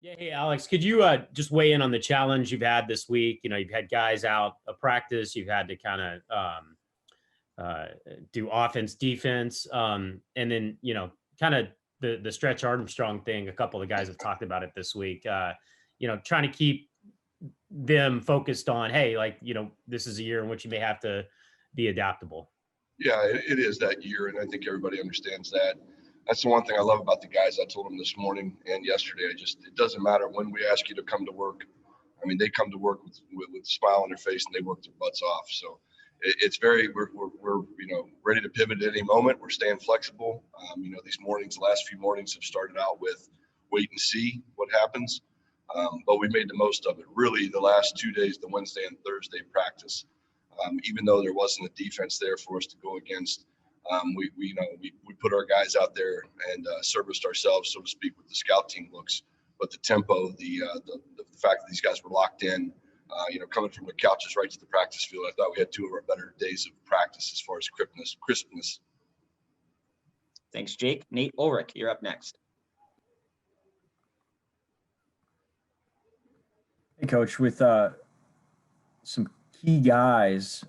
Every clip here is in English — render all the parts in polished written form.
Yeah, hey Alex, could you just weigh in on the challenge you've had this week? You've had guys out of practice, you've had to kind of uh, do offense, defense, and then kind of the stretch Armstrong thing. A couple of the guys have talked about it this week. Trying to keep them focused on, hey, like this is a year in which you may have to be adaptable. Yeah, it is that year, and I think everybody understands that. That's the one thing I love about the guys. I told them this morning and yesterday. It doesn't matter when we ask you to come to work. I mean, they come to work with a smile on their face and they work their butts off. So it's very we're ready to pivot at any moment. We're staying flexible. These mornings, the last few mornings have started out with wait and see what happens, but we made the most of it. Really, the last 2 days, the Wednesday and Thursday practice. Even though there wasn't a defense there for us to go against, we put our guys out there and serviced ourselves, so to speak, with the scout team looks. But the tempo, the fact that these guys were locked in, coming from the couches right to the practice field, I thought we had two of our better days of practice as far as crispness. Thanks, Jake. Nate Ulrich, you're up next. Hey, Coach, with some key guys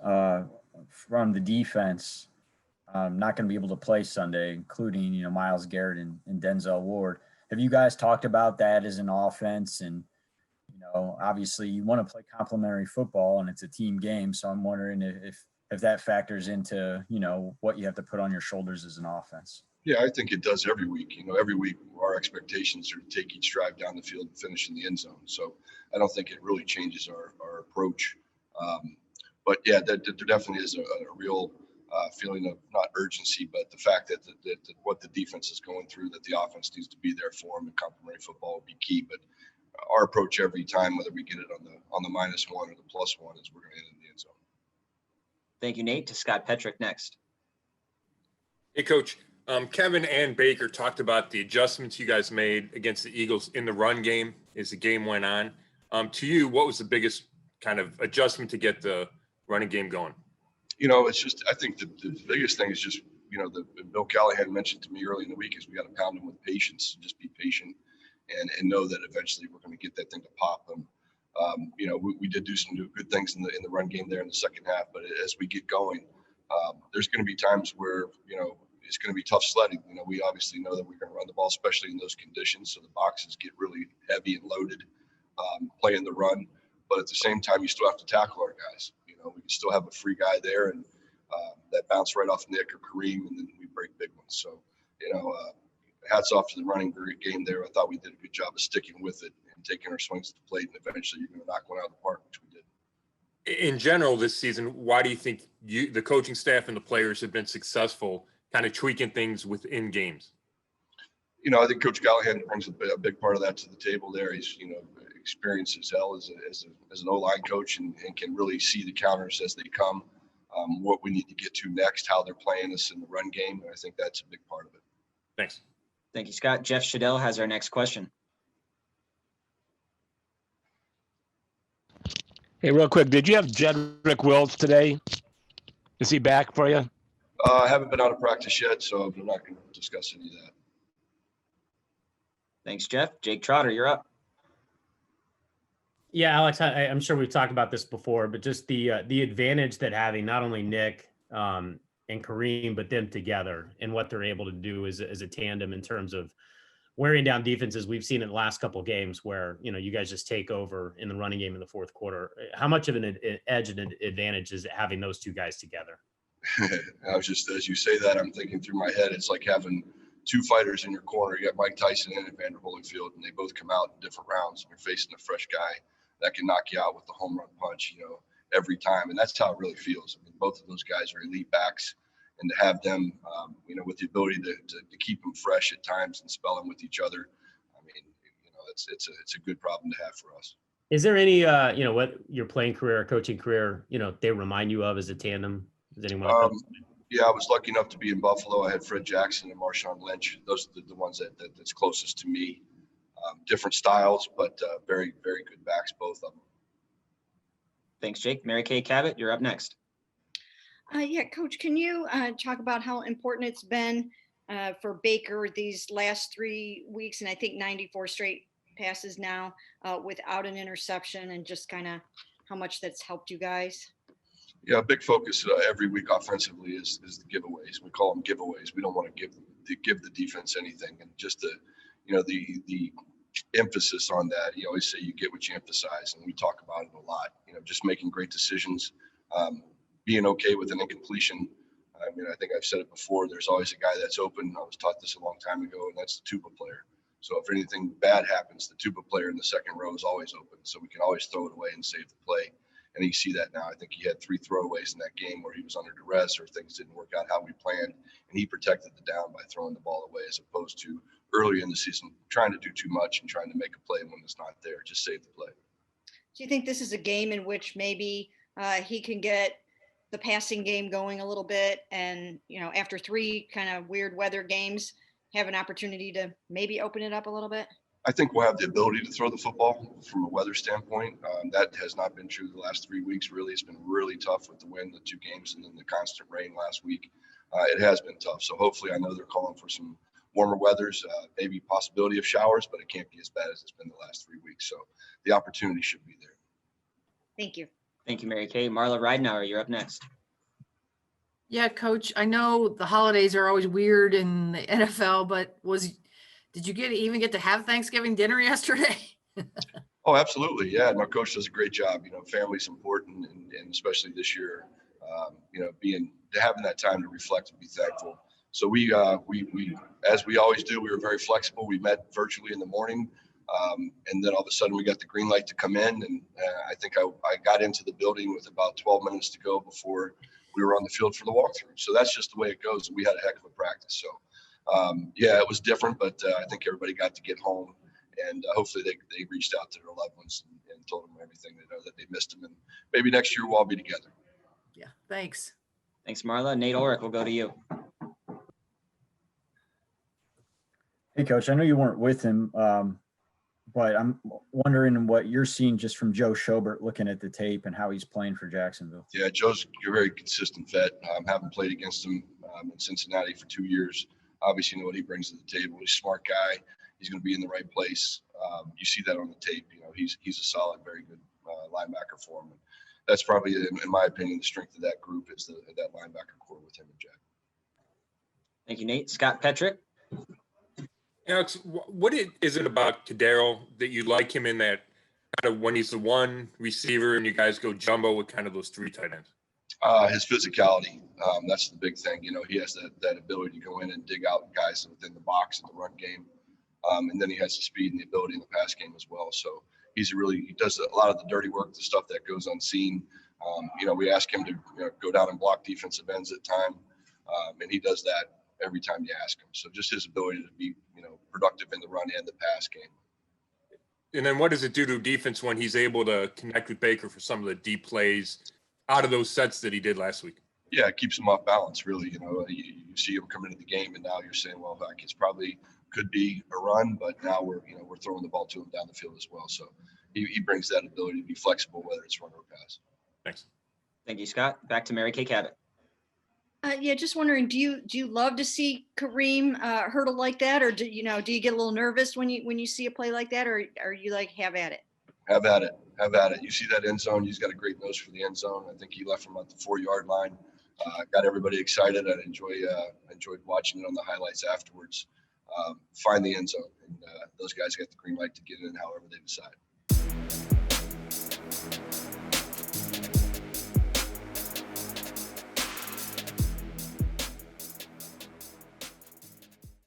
from the defense not going to be able to play Sunday, including, Myles Garrett and Denzel Ward. Have you guys talked about that as an offense? And, obviously you want to play complementary football and it's a team game. So I'm wondering if that factors into, what you have to put on your shoulders as an offense. Yeah, I think it does every week. Every week our expectations are to take each drive down the field and finish in the end zone. So I don't think it really changes our approach. But yeah, there definitely is a real feeling of not urgency, but the fact that what the defense is going through, that the offense needs to be there for them, and complementary football will be key. But our approach every time, whether we get it on the -1 or the +1, is we're going to end in the end zone. Thank you, Nate. To Scott Petrick next. Hey, Coach. Kevin and Baker talked about the adjustments you guys made against the Eagles in the run game as the game went on. To you, what was the biggest kind of adjustment to get the running game going? It's just, I think the biggest thing is just, Bill Callahan mentioned to me early in the week is we got to pound them with patience, just be patient and know that eventually we're going to get that thing to pop them. We did do some good things in the run game there in the second half, but as we get going, there's going to be times where, it's going to be tough sledding. We obviously know that we're going to run the ball, especially in those conditions. So the boxes get really heavy and loaded, playing the run. But at the same time, you still have to tackle our guys. We can still have a free guy there, and that bounce right off Nick or Kareem, and then we break big ones. So, hats off to the running game there. I thought we did a good job of sticking with it and taking our swings to the plate, and eventually you're going to knock one out of the park, which we did. In general this season, why do you think the coaching staff and the players have been successful kind of tweaking things within games? I think Coach Callahan brings a big part of that to the table there. He's, experienced as hell as an O-line coach and can really see the counters as they come, what we need to get to next, how they're playing us in the run game. And I think that's a big part of it. Thanks. Thank you, Scott. Jeff Shadell has our next question. Hey, real quick, did you have Jedrick Wills today? Is he back for you? I haven't been out of practice yet, so I'm not going to discuss any of that. Thanks, Jeff. Jake Trotter, you're up. Yeah, Alex, I'm sure we've talked about this before, but just the advantage that having not only Nick and Kareem, but them together and what they're able to do as a tandem in terms of wearing down defenses. We've seen in the last couple of games where, you guys just take over in the running game in the fourth quarter. How much of an edge and an advantage is it having those two guys together? I was just, as you say that, I'm thinking through my head, it's like having two fighters in your corner. You got Mike Tyson and Evander Holyfield, and they both come out in different rounds. And you're facing a fresh guy that can knock you out with the home run punch, every time. And that's how it really feels. I mean, both of those guys are elite backs, and to have them, with the ability to keep them fresh at times and spell them with each other, I mean, it's a good problem to have for us. Is there any, what your playing career or coaching career, they remind you of as a tandem? Is anyone like that? Yeah, I was lucky enough to be in Buffalo. I had Fred Jackson and Marshawn Lynch. Those are the ones that's closest to me. Different styles, but very, very good backs, both of them. Thanks, Jake. Mary Kay Cabot, you're up next. Yeah, Coach, can you talk about how important it's been for Baker these last 3 weeks and I think 94 straight passes now without an interception, and just kind of how much that's helped you guys? Yeah, a big focus every week offensively is the giveaways. We call them giveaways. We don't want to give the defense anything, and just the emphasis on that. You always say you get what you emphasize, and we talk about it a lot. Just making great decisions, being okay with an incompletion. I mean, I think I've said it before. There's always a guy that's open. I was taught this a long time ago, and that's the tuba player. So if anything bad happens, the tuba player in the second row is always open, so we can always throw it away and save the play. And you see that now. I think he had 3 throwaways in that game where he was under duress or things didn't work out how we planned, and he protected the down by throwing the ball away, as opposed to earlier in the season trying to do too much and trying to make a play when it's not there. Just save the play. Do you think this is a game in which maybe he can get the passing game going a little bit, and after 3 kind of weird weather games, have an opportunity to maybe open it up a little bit? I think we'll have the ability to throw the football from a weather standpoint. That has not been true the last 3 weeks. Really, it's been really tough with the wind, the 2 games, and then the constant rain last week. It has been tough. So hopefully, I know they're calling for some warmer weathers, maybe possibility of showers, but it can't be as bad as it's been the last 3 weeks. So the opportunity should be there. Thank you. Thank you, Mary Kay. Marla Ridenour, you're up next. Yeah, Coach, I know the holidays are always weird in the NFL, but did you even get to have Thanksgiving dinner yesterday? Oh, absolutely. Yeah. My coach does a great job. Family's important, and especially this year, having that time to reflect and be thankful. So we, as we always do, we were very flexible. We met virtually in the morning. And then all of a sudden we got the green light to come in. And I think I got into the building with about 12 minutes to go before we were on the field for the walkthrough. So that's just the way it goes. We had a heck of a practice. So yeah, it was different, but I think everybody got to get home, and hopefully they reached out to their loved ones and told them everything they know, that they missed them. And maybe next year we'll all be together. Yeah, thanks. Thanks, Marla. Nate Ulrich, we'll go to you. Hey, Coach, I know you weren't with him, but I'm wondering what you're seeing just from Joe Schobert, looking at the tape and how he's playing for Jacksonville. Yeah, Joe's a very consistent vet. Haven't played against him in Cincinnati for 2 years. Obviously, know what he brings to the table. He's a smart guy. He's going to be in the right place. You see that on the tape. He's a solid, very good linebacker for him. And that's probably, in my opinion, the strength of that group is that linebacker core with him and Jack. Thank you, Nate. Scott Petrick. Alex, what is it about Kadero that you like him in that kind of when he's the one receiver and you guys go jumbo with kind of those 3 tight ends? His physicality. That's the big thing. He has that ability to go in and dig out guys within the box in the run game. And then he has the speed and the ability in the pass game as well. So he does a lot of the dirty work, the stuff that goes unseen. We ask him to go down and block defensive ends at time. And he does that every time you ask him. So just his ability to be, productive in the run and the pass game. And then what does it do to defense when he's able to connect with Baker for some of the deep plays out of those sets that he did last week? Yeah, it keeps him off balance, really. You see him come into the game, and now you're saying, well, heck, it's probably could be a run, but now we're throwing the ball to him down the field as well. So he brings that ability to be flexible, whether it's run or pass. Thanks. Thank you, Scott. Back to Mary Kay Cabot. Yeah, just wondering, do you love to see Kareem hurdle like that, or do you get a little nervous when you see a play like that, or are you like, have at it? Have at it. You see that end zone. He's got a great nose for the end zone. I think he left from at the 4-yard line. Got everybody excited. I enjoyed watching it on the highlights afterwards. Find the end zone, and those guys get the green light to get in however they decide.